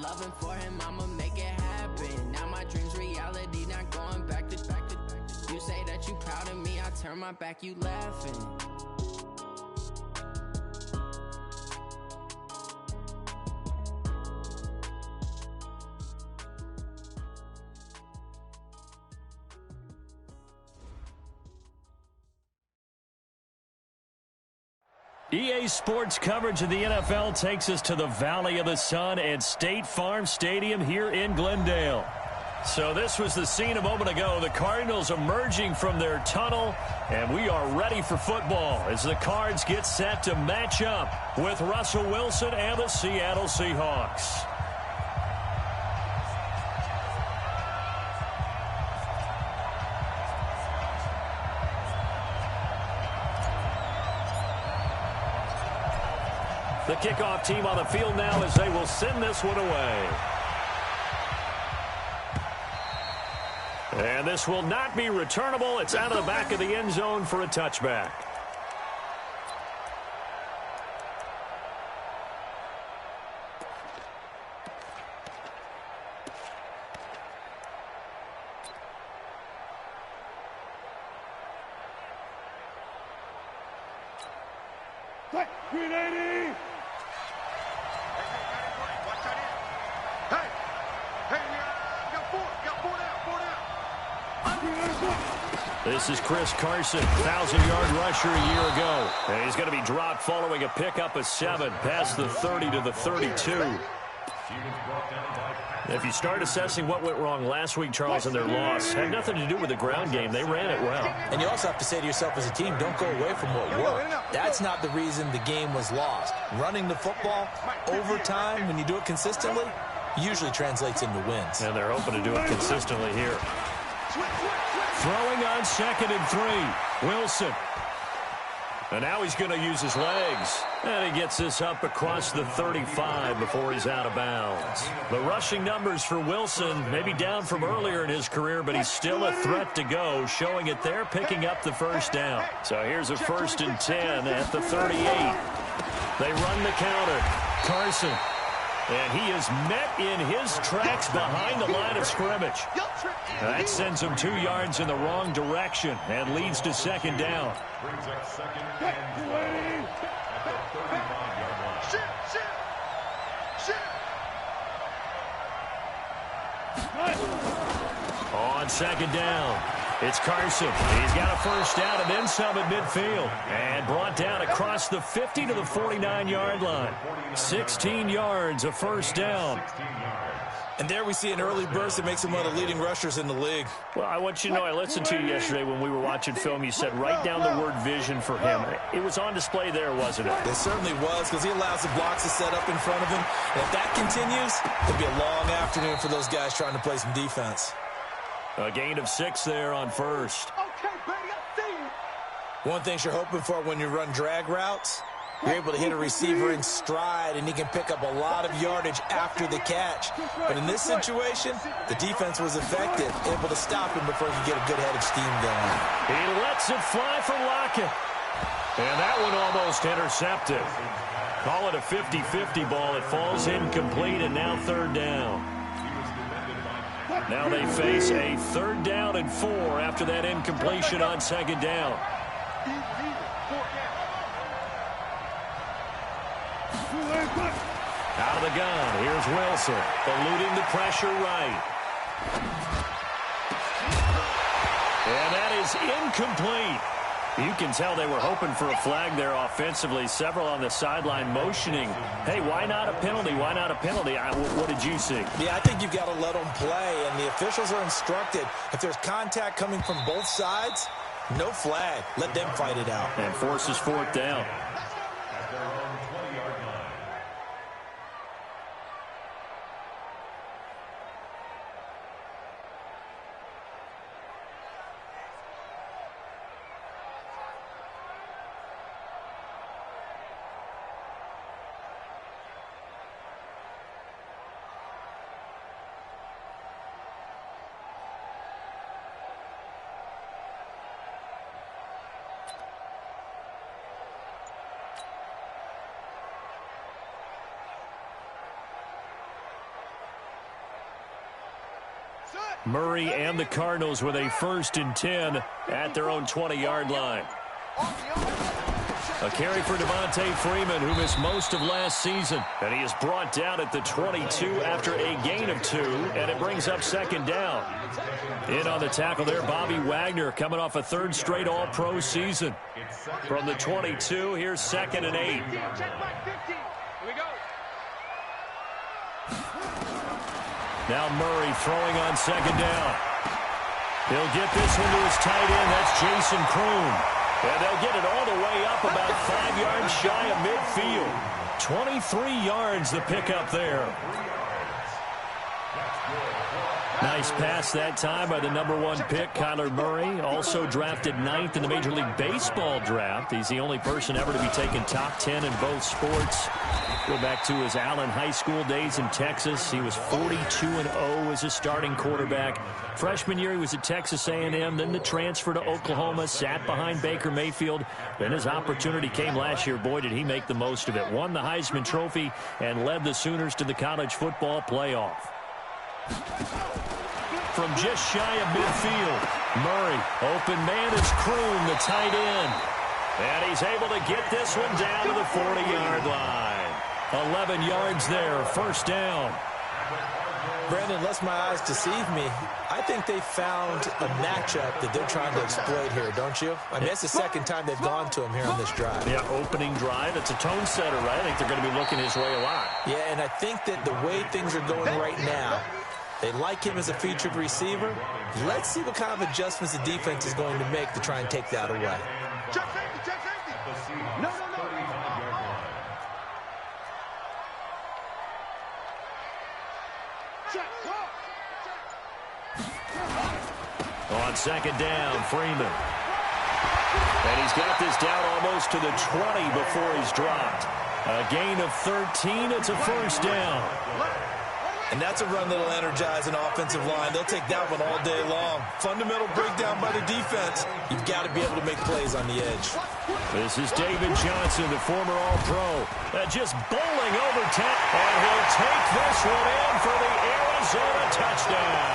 loving for him, I'ma make it happen. Now my dreams reality, not going back to. You say that you proud of me, I turn my back, you laughing. EA Sports coverage of the NFL takes us to the Valley of the Sun at State Farm Stadium here in Glendale. So this was the scene a moment ago. The Cardinals emerging from their tunnel, and we are ready for football as the Cards get set to match up with Russell Wilson and the Seattle Seahawks. The kickoff team on the field now as they will send this one away. And this will not be returnable. It's out of the back of the end zone for a touchback. This is Chris Carson, 1,000-yard rusher a year ago. And he's going to be dropped following a pickup of 7 past the 30 to the 32. If you start assessing what went wrong last week, Charles, in their loss, had nothing to do with the ground game. They ran it well. And you also have to say to yourself as a team, don't go away from what worked. That's not the reason the game was lost. Running the football, overtime, when you do it consistently, usually translates into wins. And they're hoping to do it consistently here. Throwing on 2nd and 3. Wilson. And now he's going to use his legs. And he gets this up across the 35 before he's out of bounds. The rushing numbers for Wilson may be down from earlier in his career, but he's still a threat to go, showing it there, picking up the first down. So here's a 1st and 10 at the 38. They run the counter. Carson. And he is met in his tracks behind the line of scrimmage. That sends him 2 yards in the wrong direction and leads to 2nd down. On 2nd down, it's Carson. He's got a first down and then some at midfield. And brought down across the 50 to the 49-yard line. 16 yards, a first down. And there we see an early burst that makes him one of the leading rushers in the league. Well, I want you to know, I listened to you yesterday when we were watching film. You said write down the word vision for him. It was on display there, wasn't it? It certainly was, because he allows the blocks to set up in front of him. And if that continues, it'll be a long afternoon for those guys trying to play some defense. A gain of 6 there on first. Okay, buddy, I see you. One thing you're hoping for when you run drag routes, you're able to hit a receiver in stride, and he can pick up a lot of yardage after the catch. But in this situation, the defense was effective, able to stop him before he could get a good head of steam going. He lets it fly for Lockett. And that one almost intercepted. Call it a 50-50 ball. It falls incomplete, and now 3rd down. Now they face a 3rd down and 4 after that incompletion on 2nd down. Out of the gun, here's Wilson, eluding the pressure right. And that is incomplete. You can tell they were hoping for a flag there offensively. Several on the sideline motioning, hey, why not a penalty? Why not a penalty? What did you see? Yeah, I think you've got to let them play, and the officials are instructed. If there's contact coming from both sides, no flag. Let them fight it out. And forces 4th down. Murray and the Cardinals with a 1st and 10 at their own 20-yard line. A carry for Devontae Freeman, who missed most of last season. And he is brought down at the 22 after a gain of 2, and it brings up 2nd down. In on the tackle there, Bobby Wagner, coming off a 3rd straight All-Pro season. From the 22, here's 2nd and 8. Now Murray throwing on 2nd down. He'll get this one to his tight end. That's Jason Kroon. And they'll get it all the way up about 5 yards shy of midfield. 23 yards the pickup there. Nice pass that time by the #1 pick, Kyler Murray. Also drafted 9th in the Major League Baseball draft. He's the only person ever to be taken top 10 in both sports. Go back to his Allen High School days in Texas. He was 42-0 as a starting quarterback. Freshman year, he was at Texas A&M. Then the transfer to Oklahoma, sat behind Baker Mayfield. Then his opportunity came last year. Boy, did he make the most of it. Won the Heisman Trophy and led the Sooners to the college football playoff. From just shy of midfield, Murray, open man is Kroon, the tight end. And he's able to get this one down to the 40-yard line. 11 yards there, 1st down. Brandon, unless my eyes deceive me, I think they found a matchup that they're trying to exploit here, don't you? I mean, it's the 2nd time they've gone to him here on this drive. Yeah, opening drive. It's a tone setter, right? I think they're going to be looking his way a lot. Yeah, and I think that the way things are going right now, they like him as a featured receiver. Let's see what kind of adjustments the defense is going to make to try and take that away. Check safety, check safety. No. Check. On 2nd down, Freeman. And he's got this down almost to the 20 before he's dropped. A gain of 13. It's a 1st down. And that's a run that'll energize an offensive line. They'll take that one all day long. Fundamental breakdown by the defense. You've got to be able to make plays on the edge. This is David Johnson, the former All-Pro. Just bowling over 10. And he'll take this one in for the Arizona touchdown.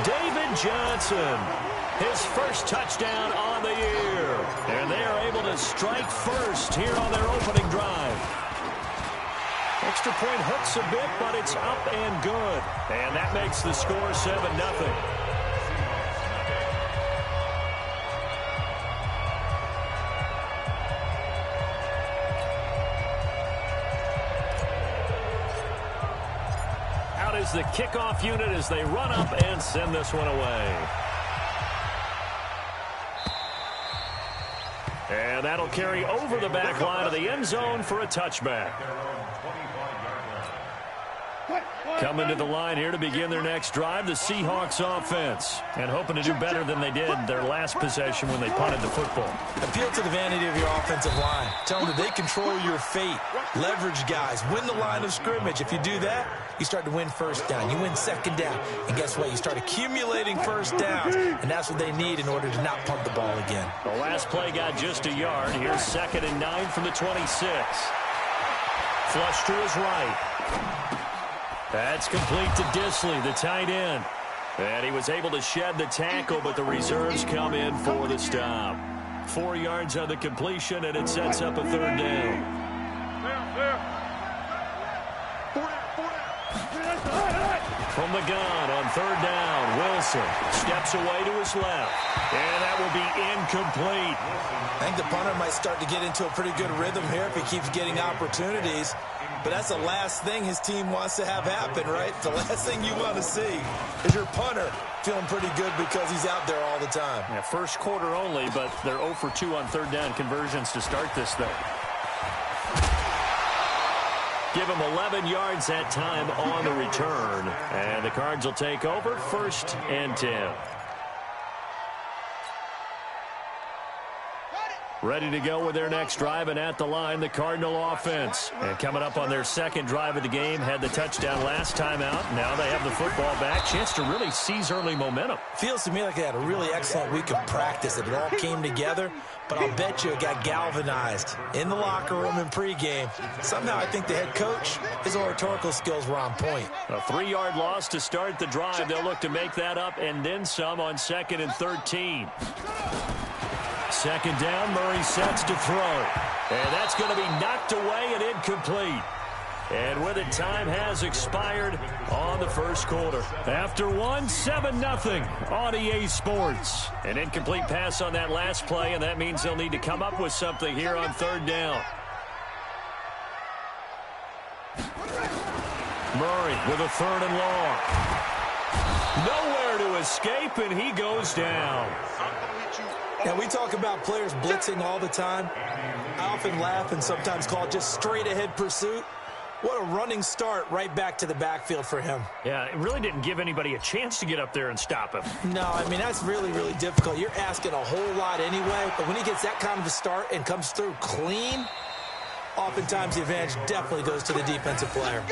David Johnson, his 1st touchdown on the year. And they are able to strike first here on their opening drive. Extra point hurts a bit, but it's up and good. And that makes the score 7-0. Out is the kickoff unit as they run up and send this one away. And that'll carry over the back line of the end zone for a touchback. Coming to the line here to begin their next drive, the Seahawks offense. And hoping to do better than they did their last possession when they punted the football. Appeal to the vanity of your offensive line. Tell them that they control your fate. Leverage guys. Win the line of scrimmage. If you do that, you start to win 1st down. You win 2nd down. And guess what? You start accumulating 1st downs. And that's what they need in order to not punt the ball again. The last play got just a yard. Here's 2nd and 9 from the 26. Flush to his right. That's complete to Disley, the tight end. And he was able to shed the tackle, but the reserves come in for the stop. 4 yards on the completion, and it sets up a 3rd down. From the gun on 3rd down, Wilson steps away to his left. And that will be incomplete. I think the punter might start to get into a pretty good rhythm here if he keeps getting opportunities. But that's the last thing his team wants to have happen, right? The last thing you want to see is your punter feeling pretty good because he's out there all the time. Yeah, 1st quarter only, but they're 0 for 2 on 3rd down conversions to start this thing. Give him 11 yards that time on the return. And the Cards will take over 1st and 10. Ready to go with their next drive, and at the line, the Cardinal offense. And coming up on their second drive of the game, had the touchdown last time out. Now they have the football back. Chance to really seize early momentum. Feels to me like they had a really excellent week of practice. It all came together, but I'll bet you it got galvanized in the locker room in pregame. Somehow I think the head coach, his oratorical skills were on point. A 3-yard loss to start the drive. They'll look to make that up and then some on 2nd and 13. Second down, Murray sets to throw. And that's going to be knocked away and incomplete. And with it, time has expired on the first quarter. After one, 7-0 on EA Sports. An incomplete pass on that last play, and that means they'll need to come up with something here on 3rd down. Murray with a 3rd and long. Nowhere to escape, and he goes down. Now, we talk about players blitzing all the time. I often laugh and sometimes call it just straight-ahead pursuit. What a running start right back to the backfield for him. Yeah, it really didn't give anybody a chance to get up there and stop him. No, I mean, that's really, really difficult. You're asking a whole lot anyway, but when he gets that kind of a start and comes through clean, oftentimes the advantage definitely goes to the defensive player.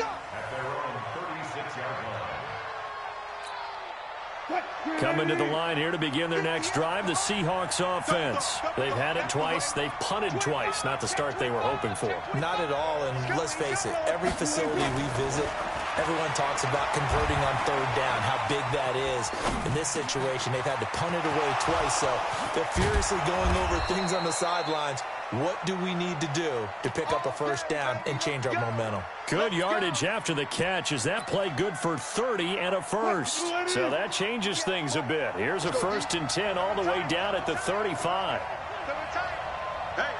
Coming to the line here to begin their next drive, the Seahawks offense. They've had it twice. They've punted twice. Not the start they were hoping for. Not at all, and let's face it, every facility we visit, everyone talks about converting on 3rd down, how big that is. In this situation, they've had to punt it away twice, so they're furiously going over things on the sidelines. What do we need to do to pick up a 1st down and change our momentum? Good yardage after the catch. Is that play good for 30 and a first? So that changes things a bit. Here's a 1st and 10 all the way down at the 35. Hey.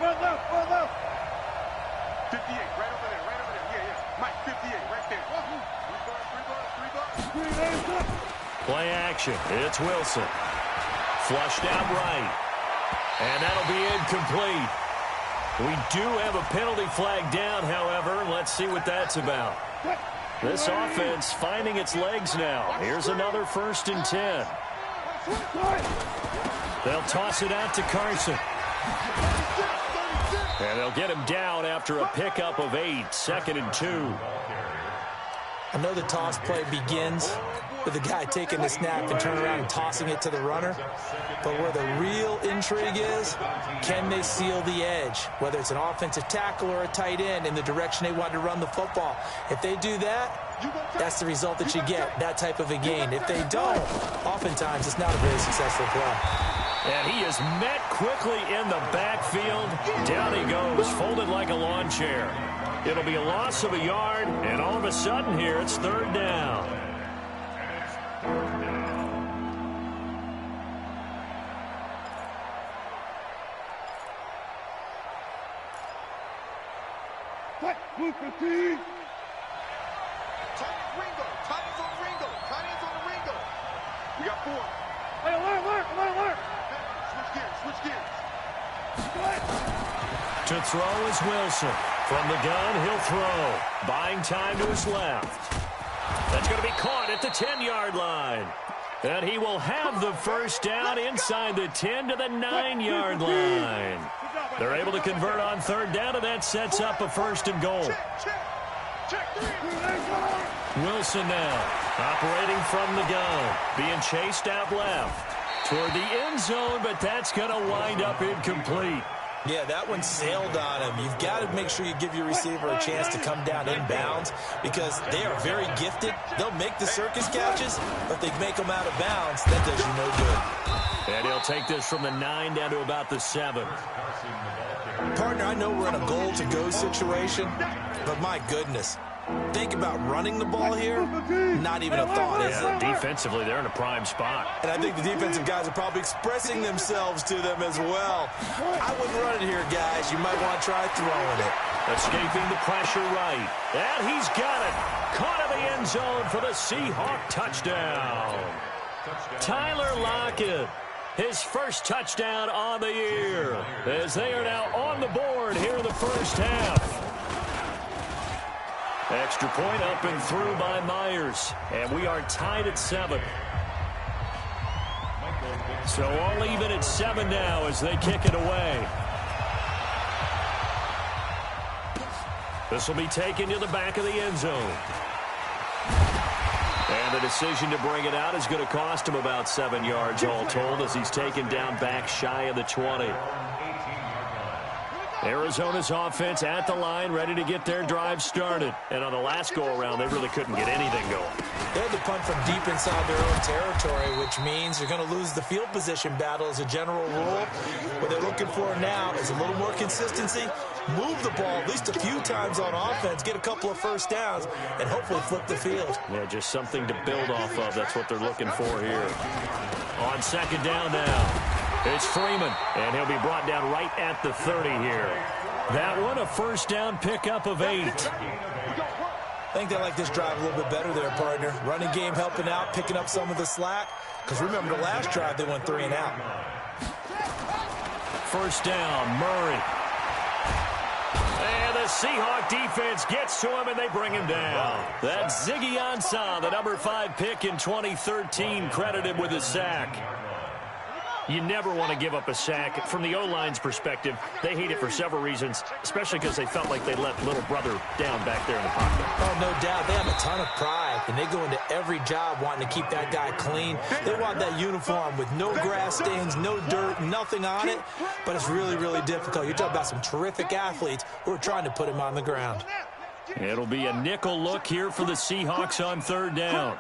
Well left. 58, right over there. Yeah. Mike, 58, right there. 3 bars. Play action. It's Wilson. Flushed out right. And that'll be incomplete. We do have a penalty flag down, however. Let's see what that's about. This offense finding its legs now. Here's another 1st and 10. They'll toss it out to Carson. And they'll get him down after a pickup of 8. 2nd and 2. I know the toss play begins with the guy taking the snap and turning around and tossing it to the runner. But where the real intrigue is, can they seal the edge? Whether it's an offensive tackle or a tight end in the direction they want to run the football. If they do that, that's the result that you get, that type of a gain. If they don't, oftentimes it's not a very successful play. And he is met quickly in the backfield. Down he goes, folded like a lawn chair. It'll be a loss of a yard, and all of a sudden here it's 3rd down. Ringo. We got 4. Hey, alert. Switch gears. To throw is Wilson. From the gun, he'll throw. Buying time to his left. That's going to be caught at the 10-yard line. And he will have the 1st down inside the 10 to the 9-yard line. They're able to convert on 3rd down, and that sets up a 1st and goal. Wilson now operating from the gun. Being chased out left toward the end zone, but that's going to wind up incomplete. Yeah, that one sailed on him. You've got to make sure you give your receiver a chance to come down inbounds because they are very gifted. They'll make the circus catches, but if they make them out of bounds, that does you no good. And he'll take this from the 9 down to about the 7. Partner, I know we're in a goal-to-go situation, but my goodness. Think about running the ball here, not even a thought, is it? Defensively, they're in a prime spot. And I think the defensive guys are probably expressing themselves to them as well. I wouldn't run it here, guys. You might want to try throwing it. Escaping the pressure right. And he's got it. Caught in the end zone for the Seahawk touchdown. Tyler Lockett, his 1st touchdown on the year, as they are now on the board here in the 1st half. Extra point up and through by Myers. And we are tied at 7. So all even at 7 now as they kick it away. This will be taken to the back of the end zone. And the decision to bring it out is going to cost him about 7 yards all told as he's taken down back shy of the 20. Arizona's offense at the line, ready to get their drive started. And on the last go-around, they really couldn't get anything going. They had to punt from deep inside their own territory, which means you're going to lose the field position battle as a general rule. What they're looking for now is a little more consistency, move the ball at least a few times on offense, get a couple of first downs, and hopefully flip the field. Yeah, just something to build off of. That's what they're looking for here. On second down now. It's Freeman, and he'll be brought down right at the 30 here. That one, a first down pickup of 8. I think they like this drive a little bit better there, partner. Running game helping out, picking up some of the slack. Because remember, the last drive, they went 3 and out. First down, Murray. And the Seahawk defense gets to him, and they bring him down. That's Ziggy Ansah, the number 5 pick in 2013, credited with a sack. You never want to give up a sack. From the O-line's perspective, they hate it for several reasons, especially because they felt like they let little brother down back there in the pocket. Oh, no doubt. They have a ton of pride, and they go into every job wanting to keep that guy clean. They want that uniform with no grass stains, no dirt, nothing on it, but it's really, really difficult. You're talking about some terrific athletes who are trying to put him on the ground. It'll be a nickel look here for the Seahawks on third down.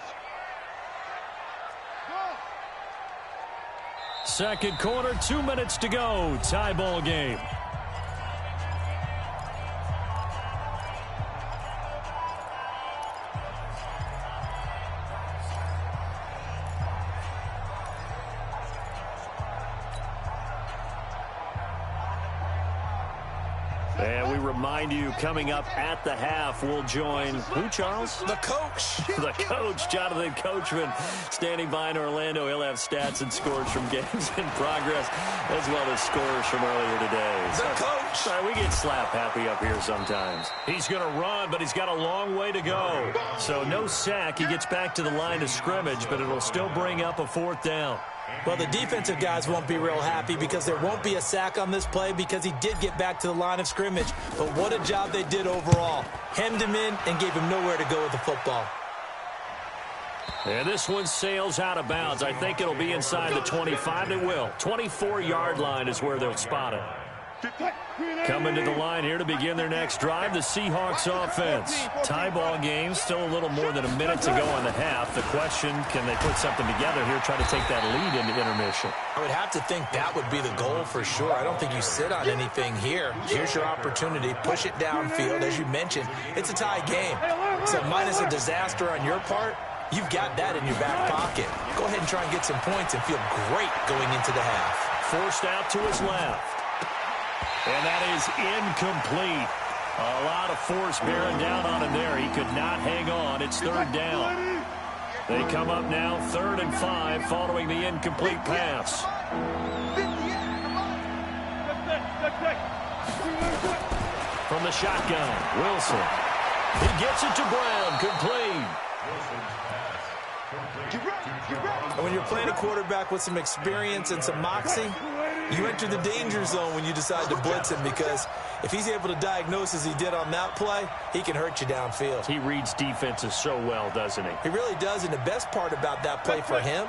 Second quarter, 2 minutes to go. Tie ball game. And we remind you, coming up at the half, we'll join who, Charles? The coach. The coach, Jonathan Coachman, standing by in Orlando. He'll have stats and scores from games in progress, as well as scores from earlier today. The coach. Sorry, we get slap happy up here sometimes. He's going to run, but he's got a long way to go. So no sack. He gets back to the line of scrimmage, but it'll still bring up a fourth down. Well, the defensive guys won't be real happy because there won't be a sack on this play because he did get back to the line of scrimmage. But what a job they did overall. Hemmed him in and gave him nowhere to go with the football. And this one sails out of bounds. I think it'll be inside the 25. It will. 24-yard line is where they'll spot it. Coming to the line here to begin their next drive, the Seahawks offense. Tie ball game, still a little more than a minute to go in the half. The question, can they put something together here, try to take that lead into intermission? I would have to think that would be the goal for sure. I don't think you sit on anything here. Here's your opportunity. Push it downfield. As you mentioned, it's a tie game. So minus a disaster on your part, you've got that in your back pocket. Go ahead and try and get some points and feel great going into the half. Forced out to his left. And that is incomplete. A lot of force bearing down on him there. He could not hang on. It's third down. They come up now 3rd and 5 following the incomplete pass. From the shotgun, Wilson. He gets it to Brown, complete. And when you're playing a quarterback with some experience and some moxie, you enter the danger zone when you decide to blitz him because if he's able to diagnose as he did on that play, he can hurt you downfield. He reads defenses so well, doesn't he? He really does, and the best part about that play for him,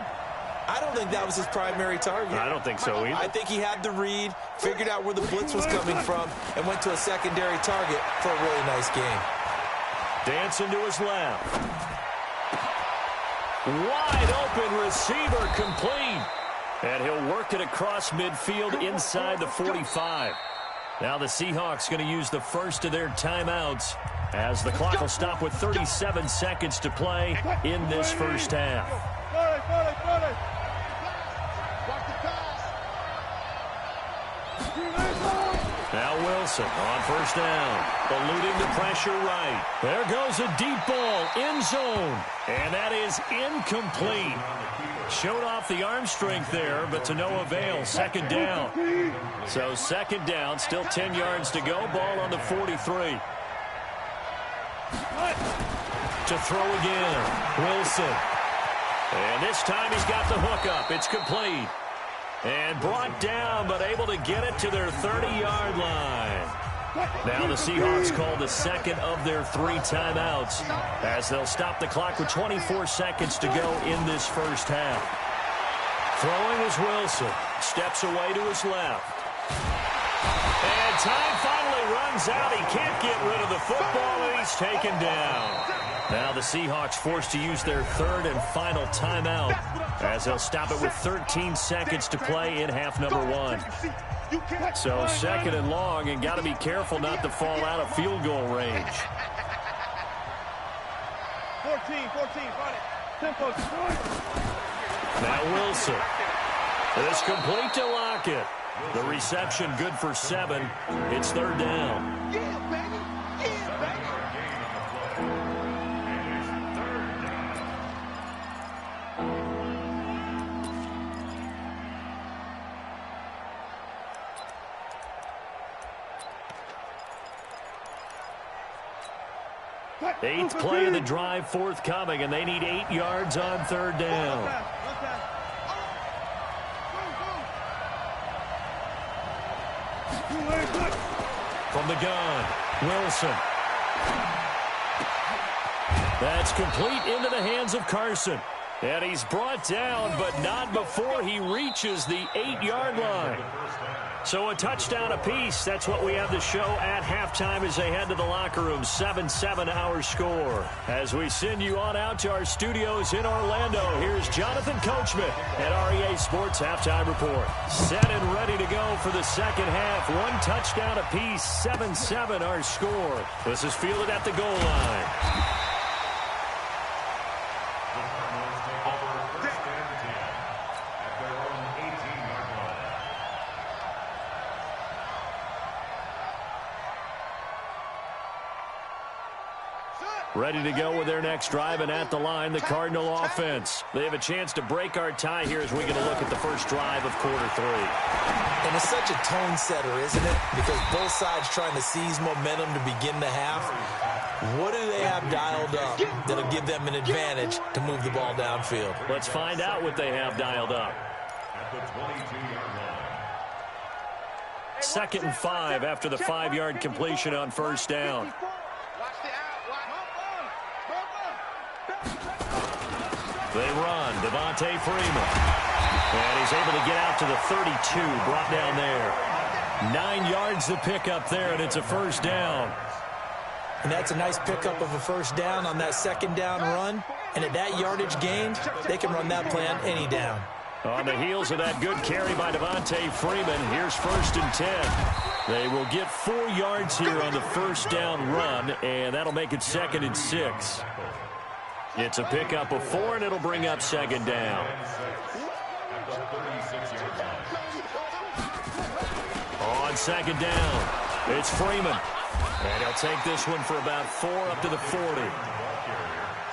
I don't think that was his primary target. I don't think so either. I think he had the read, figured out where the blitz was coming from, and went to a secondary target for a really nice game. Dancing to his left. Wide open receiver, complete. And he'll work it across midfield inside the 45. Now the Seahawks going to use the first of their timeouts as the clock will stop with 37 seconds to play in this first half. Now Wilson on first down, eluding the pressure right. There goes a deep ball, end zone, and that is incomplete. Showed off the arm strength there, but to no avail. Second down. So second down, still 10 yards to go. Ball on the 43. To throw again, Wilson. And this time he's got the hook up. It's complete. And brought down, but able to get it to their 30-yard line. Now the Seahawks call the second of their 3 timeouts as they'll stop the clock with 24 seconds to go in this first half. Throwing is Wilson. Steps away to his left. And time finally runs out. He can't get rid of the football, and he's taken down. Now the Seahawks forced to use their 3rd and final timeout as they'll stop it with 13 seconds to play in half number 1. So 2nd and long, and got to be careful not to fall out of field goal range. 14, fight it. Tempo. Now Wilson. It's complete to Lockett. The reception good for 7. It's 3rd down. Yeah, baby. Yeah, baby. 8th play of the drive forthcoming, and they need 8 yards on 3rd down. From the gun, Wilson. That's complete into the hands of Carson. And he's brought down, but not before he reaches the 8-yard line. So a touchdown apiece. That's what we have to show at halftime as they head to the locker room. 7-7 our score. As we send you on out to our studios in Orlando, here's Jonathan Coachman at REA Sports Halftime Report. Set and ready to go for the second half. 1 touchdown apiece. 7-7 our score. This is fielded at the goal line. Ready to go with their next drive, and at the line, the Cardinal offense. They have a chance to break our tie here as we get a look at the first drive of quarter 3. And it's such a tone setter, isn't it? Because both sides trying to seize momentum to begin the half. What do they have dialed up that'll give them an advantage to move the ball downfield? Let's find out what they have dialed up. 2nd and 5 after the 5-yard completion on first down. They run, Devontae Freeman. And he's able to get out to the 32, brought down there. 9 yards to pick up there, and it's a first down. And that's a nice pickup of a first down on that 2nd down run. And at that yardage gained, they can run that play on any down. On the heels of that good carry by Devontae Freeman, here's 1st and 10. They will get 4 yards here on the first down run, and that'll make it 2nd and 6. It's a pickup of 4, and it'll bring up 2nd down. On 2nd down, it's Freeman. And he'll take this one for about 4 up to the 40.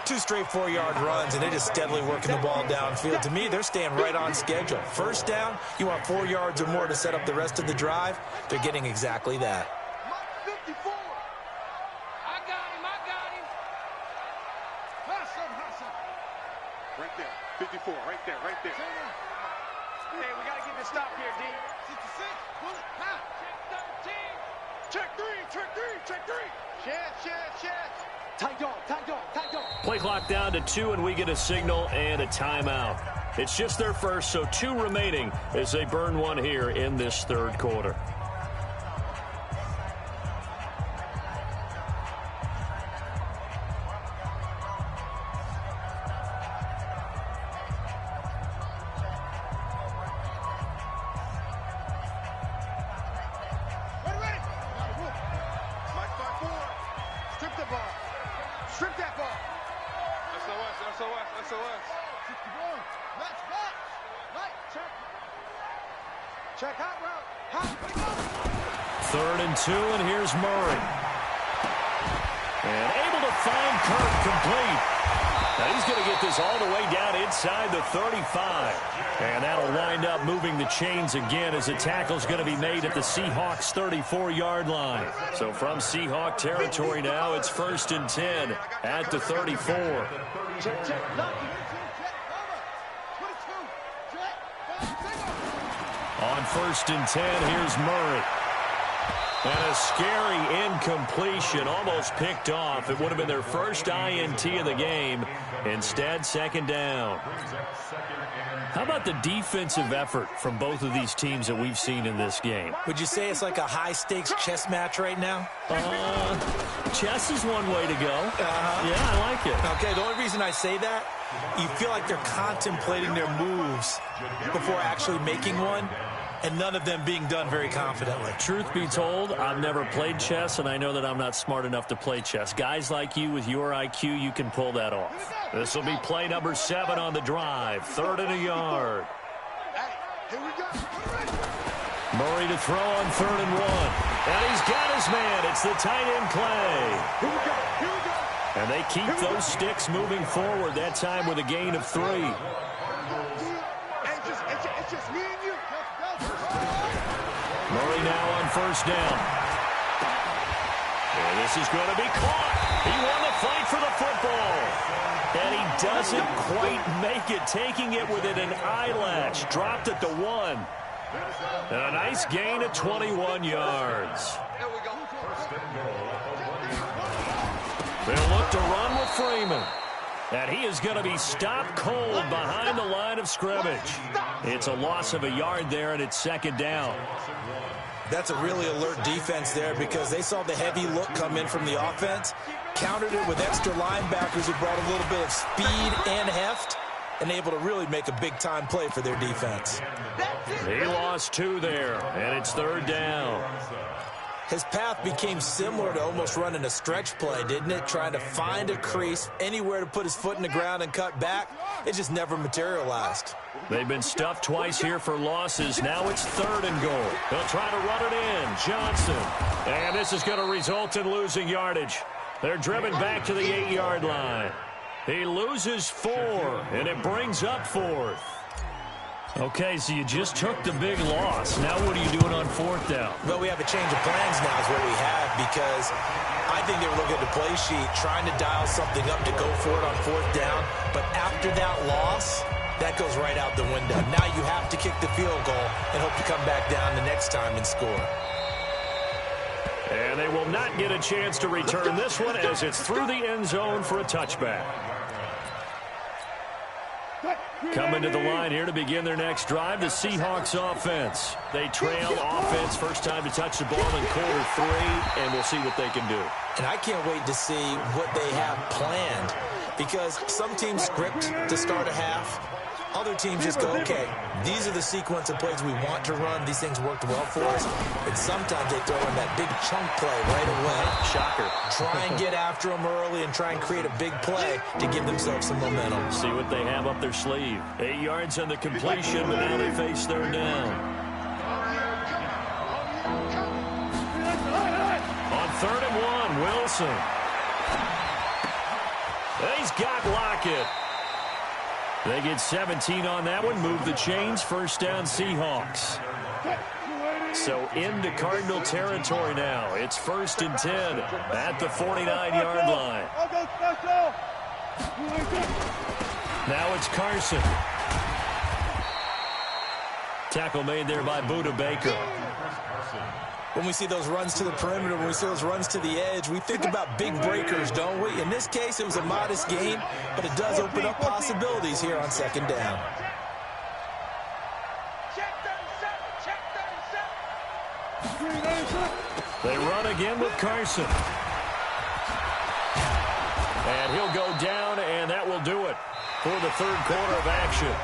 2 straight 4-yard runs, and they're just steadily working the ball downfield. To me, they're staying right on schedule. First down, you want 4 yards or more to set up the rest of the drive. They're getting exactly that. Right there. 54, right there. Hey, we got to get this stop here, D. 66, pull it, ha! Check 13. Check 3. Chance. Tight dog. Play clock down to 2, and we get a signal and a timeout. It's just their first, so 2 remaining as they burn 1 here in this 3rd quarter. Check hot route. 3rd and 2, and here's Murray. And able to find Kirk complete. Now he's going to get this all the way down inside the 35. And that'll wind up moving the chains again as the tackle's going to be made at the Seahawks 34-yard line. So from Seahawk territory now, it's 1st and 10 at the 34. On 1st and 10, here's Murray. And a scary incompletion, almost picked off. It would have been their first INT of the game. Instead, 2nd down. How about the defensive effort from both of these teams that we've seen in this game? Would you say it's like a high-stakes chess match right now? Chess is one way to go. Yeah, I like it. Okay, the only reason I say that, you feel like they're contemplating their moves before actually making one, and none of them being done very confidently. Truth be told, I've never played chess, and I know that I'm not smart enough to play chess. Guys like you with your IQ, you can pull that off. This will be play number 7 on the drive. 3rd and a yard. Murray to throw on 3rd and 1. And he's got his man. It's the tight end Clay. And they keep those sticks moving forward, that time with a gain of 3. It's just me and you. Murray now on 1st down. And this is going to be caught. He won the fight for the football. And he doesn't quite make it, taking it within an eyelash. Dropped at the 1. And a nice gain of 21 yards. They'll look to run with Freeman. And he is going to be stopped cold behind the line of scrimmage. It's a loss of a yard there, and it's 2nd down. That's a really alert defense there because they saw the heavy look come in from the offense, countered it with extra linebackers who brought a little bit of speed and heft, and able to really make a big-time play for their defense. He lost 2 there, and it's 3rd down. His path became similar to almost running a stretch play, didn't it? Trying to find a crease, anywhere to put his foot in the ground and cut back. It just never materialized. They've been stuffed twice here for losses. Now it's 3rd and goal. They'll try to run it in. Johnson. And this is going to result in losing yardage. They're driven back to the 8-yard line. He loses 4, and it brings up 4th. Okay, so you just took the big loss. Now what are you doing on 4th down? Well, we have a change of plans now is what we have because I think they were looking at the play sheet, trying to dial something up to go for it on 4th down. But after that loss, that goes right out the window. Now you have to kick the field goal and hope to come back down the next time and score. And they will not get a chance to return this one as it's through the end zone for a touchback. Coming to the line here to begin their next drive, the Seahawks offense. They trail offense, first time to touch the ball in quarter 3, and we'll see what they can do. And I can't wait to see what they have planned because some teams script to start a half. Other teams just go, okay, these are the sequence of plays we want to run. These things worked well for us. And sometimes they throw in that big chunk play right away. Shocker. Try and get after them early and try and create a big play to give themselves some momentum. See what they have up their sleeve. 8 yards on the completion, but now they face 3rd down. On 3rd and 1, Wilson. He's got Lockett. They get 17 on that one, move the chains, 1st down Seahawks. So into Cardinal territory now. It's 1st and 10 at the 49-yard line. Now it's Carson. Tackle made there by Buda Baker. When we see those runs to the perimeter, when we see those runs to the edge, we think about big breakers, don't we? In this case, it was a modest gain, but it does open up possibilities here on 2nd down. They run again with Carson. And he'll go down, and that will do it for the 3rd quarter of action.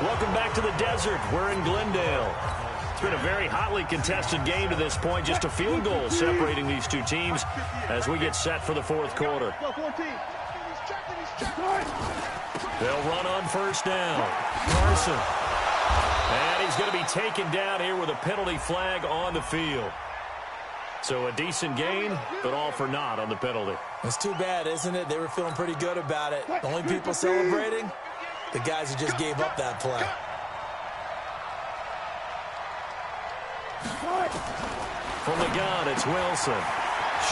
Welcome back to the desert. We're in Glendale. It's been a very hotly contested game to this point. Just a field goal separating these two teams as we get set for the 4th quarter. They'll run on 1st down. Carson. And he's going to be taken down here with a penalty flag on the field. So a decent gain, but all for naught on the penalty. It's too bad, isn't it? They were feeling pretty good about it. The only people celebrating, the guys who just gave up that play. From the gun, it's Wilson.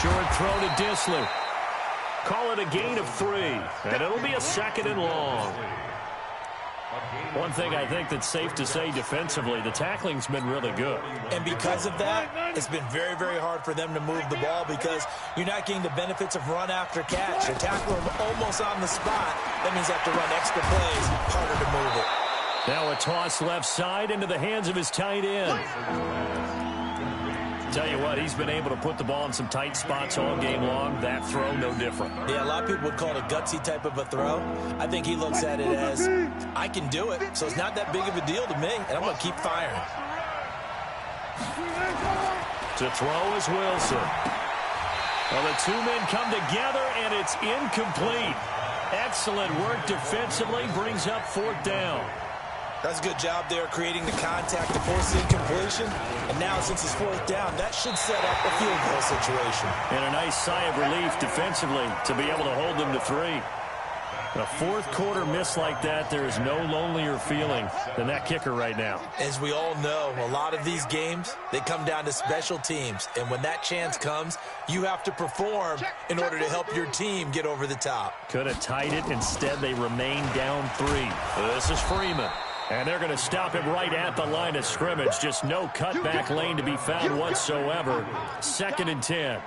Short throw to Disley. Call it a gain of 3, and it'll be a 2nd and long. One thing I think that's safe to say defensively, the tackling's been really good. And because of that, it's been very, very hard for them to move the ball because you're not getting the benefits of run after catch. You're tackling them almost on the spot. That means they have to run extra plays, harder to move it. Now a toss left side into the hands of his tight end. Tell you what, he's been able to put the ball in some tight spots all game long. That throw, no different. Yeah, a lot of people would call it a gutsy type of a throw. I think he looks at it as, I can do it, so it's not that big of a deal to me, and I'm going to keep firing. To throw is Wilson. Well, the two men come together, and it's incomplete. Excellent work defensively, brings up 4th down. That's a good job there creating the contact to force the incompletion. And now since it's 4th down, that should set up a field goal situation. And a nice sigh of relief defensively to be able to hold them to 3. A 4th quarter miss like that, there is no lonelier feeling than that kicker right now. As we all know, a lot of these games, they come down to special teams. And when that chance comes, you have to perform in order to help your team get over the top. Could have tied it. Instead, they remain down 3. This is Freeman. And they're going to stop him right at the line of scrimmage. Just no cutback lane to be found whatsoever. 2nd and 10.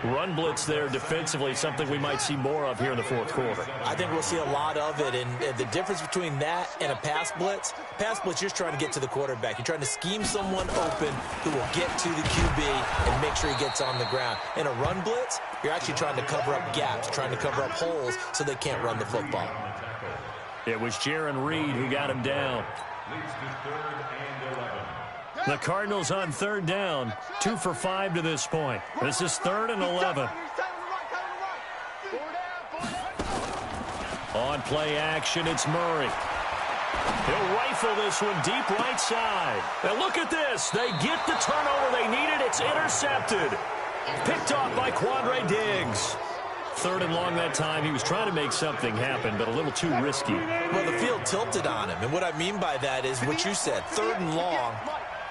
Run blitz there defensively, something we might see more of here in the 4th quarter. I think we'll see a lot of it. And the difference between that and a pass blitz, you're just trying to get to the quarterback. You're trying to scheme someone open who will get to the QB and make sure he gets on the ground. In a run blitz, you're actually trying to cover up gaps, trying to cover up holes so they can't run the football. It was Jaron Reed who got him down. The Cardinals on 3rd down, 2 for 5 to this point. This is 3rd and 11. On play action, it's Murray. He'll rifle this one deep right side. And look at this. They get the turnover they needed. It's intercepted. Picked off by Quandre Diggs. 3rd and long that time. He was trying to make something happen, but a little too risky. Well, the field tilted on him. And what I mean by that is what you said. 3rd and long.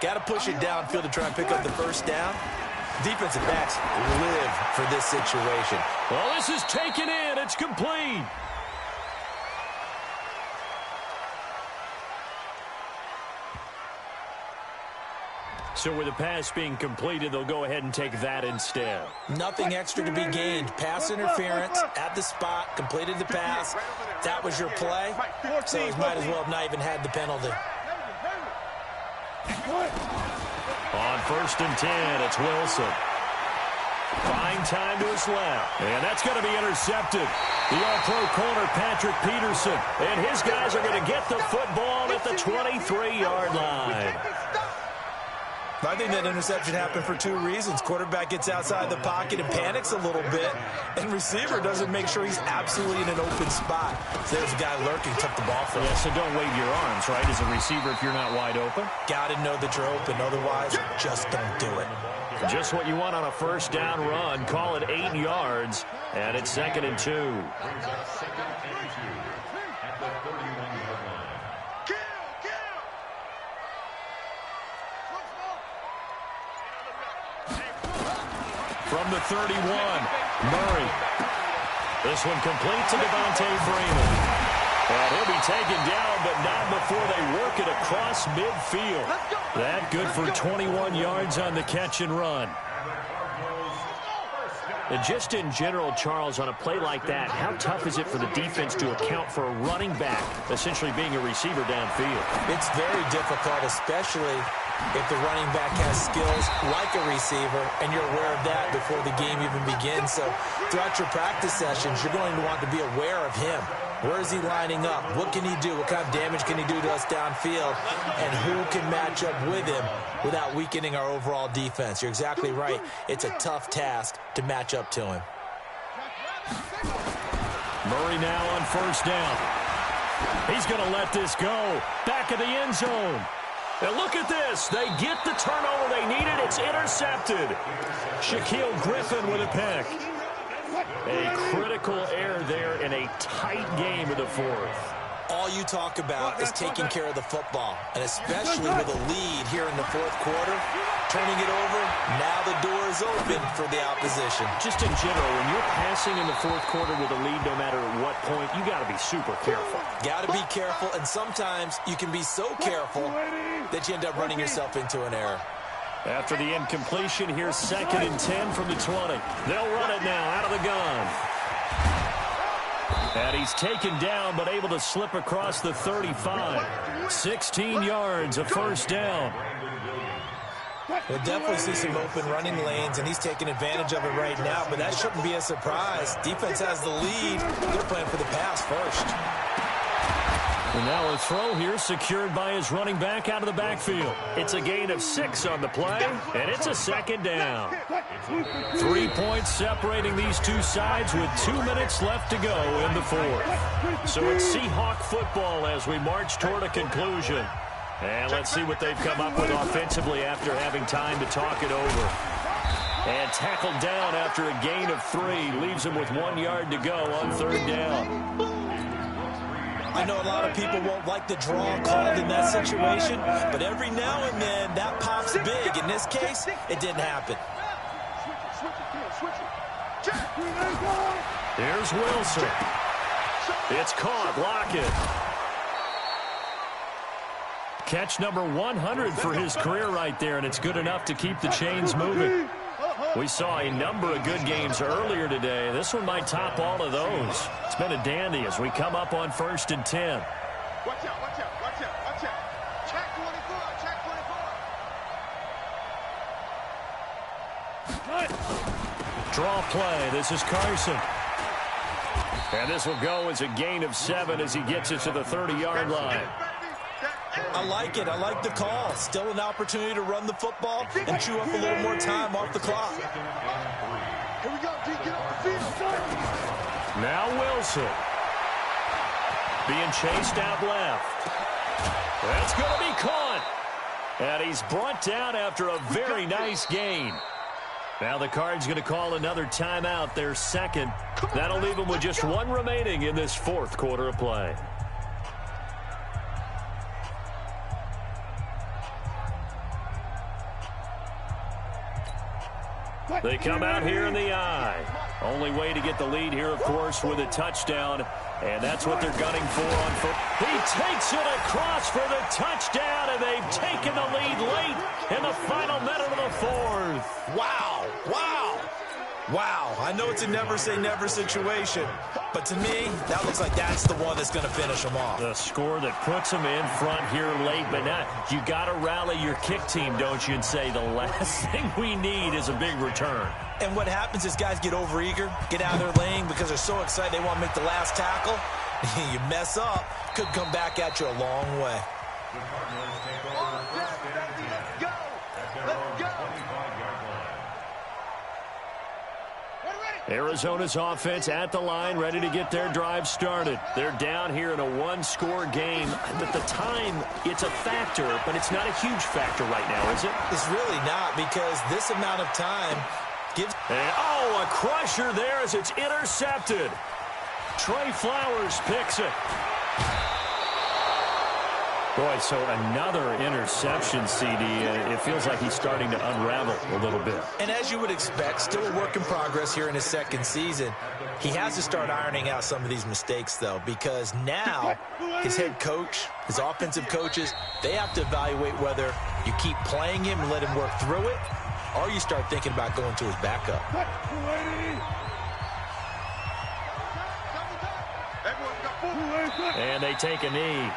Got to push it downfield to try and pick up the 1st down. Defensive backs live for this situation. Well, this is taken in. It's complete. So with the pass being completed, they'll go ahead and take that instead. Nothing extra to be gained. Pass interference at the spot, completed the pass. That was your play, so you might as well have not even had the penalty. On 1st and 10, it's Wilson. Fine time to his left. And that's going to be intercepted. The all-pro corner, Patrick Peterson. And his guys are going to get the football at the 23-yard line. I think that interception happened for 2 reasons. Quarterback gets outside the pocket and panics a little bit, and receiver doesn't make sure he's absolutely in an open spot. So there's a guy lurking, took the ball from him. Yeah, so don't wave your arms, right, as a receiver if you're not wide open. Got to know that you're open. Otherwise, just don't do it. Just what you want on a 1st down run. Call it 8 yards, and it's 2nd and 2. From the 31, Murray. This one complete to Devontae Freeman. And he'll be taken down, but not before they work it across midfield. That good for 21 yards on the catch and run. And just in general, Charles, on a play like that, how tough is it for the defense to account for a running back essentially being a receiver downfield? It's very difficult, especially if the running back has skills like a receiver, and you're aware of that before the game even begins. So throughout your practice sessions, you're going to want to be aware of him. Where is he lining up? What can he do? What kind of damage can he do to us downfield? And who can match up with him without weakening our overall defense? You're exactly right. It's a tough task to match up to him. Murray now on 1st down. He's going to let this go. Back of the end zone. And look at this. They get the turnover they needed. It's intercepted. Shaquille Griffin with a pick. A critical error there in a tight game of the 4th. All you talk about is taking care of the football, and especially with a lead here in the fourth quarter, turning it over, now the door is open for the opposition. Just in general, when you're passing in the fourth quarter with a lead, no matter at what point, you got to be super careful. Got to be careful, and sometimes you can be so careful that you end up running yourself into an error. After the incompletion, here's 2nd and 10 from the 20. They'll run it now out of the gun. And he's taken down, but able to slip across the 35. 16 yards, a first down. We'll definitely see some open running lanes, and he's taking advantage of it right now, but that shouldn't be a surprise. Defense has the lead. They're playing for the pass first. And now a throw here secured by his running back out of the backfield. It's a gain of 6 on the play, and it's a 2nd down. 3 points separating these two sides with 2 minutes left to go in the fourth. So it's Seahawk football as we march toward a conclusion. And let's see what they've come up with offensively after having time to talk it over. And tackled down after a gain of 3. Leaves him with 1 yard to go on 3rd down. I know a lot of people won't like the draw called in that situation, but every now and then that pops big. In this case, it didn't happen. Here's Wilson. It's caught. Lockett. Catch number 100 for his career right there, and it's good enough to keep the chains moving. We saw a number of good games earlier today. This one might top all of those. It's been a dandy as we come up on 1st and 10. Watch out, watch out, watch out, watch out. Check 24, check 24. Draw play. This is Carson. And this will go as a gain of 7 as he gets it to the 30-yard line. I like it. I like the call. Still an opportunity to run the football and chew up a little more time off the clock. Here we go, D. Get off the field. Now Wilson. Being chased out left. That's going to be caught. And he's brought down after a very nice gain. Now the Cards going to call another timeout, their 2nd. That'll leave them with just 1 remaining in this 4th quarter of play. They come out here in the eye. Only way to get the lead here, of course, with a touchdown. And that's what they're gunning for on foot. He takes it across for the touchdown, and they've taken the lead late in the final minute of the 4th. Wow, wow, wow. I know it's a never-say-never situation, but to me, that looks like that's the one that's going to finish them off. The score that puts them in front here late, but now you got to rally your kick team, don't you, and say the last thing we need is a big return. And what happens is guys get overeager, get out of their lane because they're so excited they want to make the last tackle. You mess up, could come back at you a long way. Arizona's offense at the line, ready to get their drive started. They're down here in a 1-score game. At the time, it's a factor, but it's not a huge factor right now, is it? It's really not, because this amount of time gives... And, oh, a crusher there as it's intercepted. Trey Flowers picks it. Boy, so another interception, CD. It feels like he's starting to unravel a little bit. And as you would expect, still a work in progress here in his 2nd season. He has to start ironing out some of these mistakes, though, because now his head coach, his offensive coaches, they have to evaluate whether you keep playing him and let him work through it, or you start thinking about going to his backup. And they take a knee.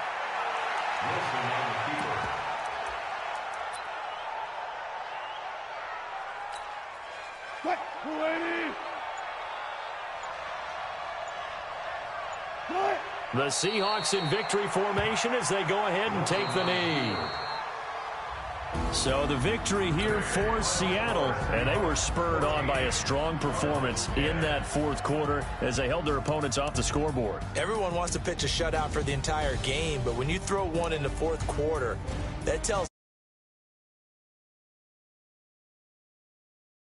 The Seahawks in victory formation as they go ahead and take the knee. So the victory here for Seattle, and they were spurred on by a strong performance in that 4th quarter as they held their opponents off the scoreboard. Everyone wants to pitch a shutout for the entire game, but when you throw one in the 4th quarter, that tells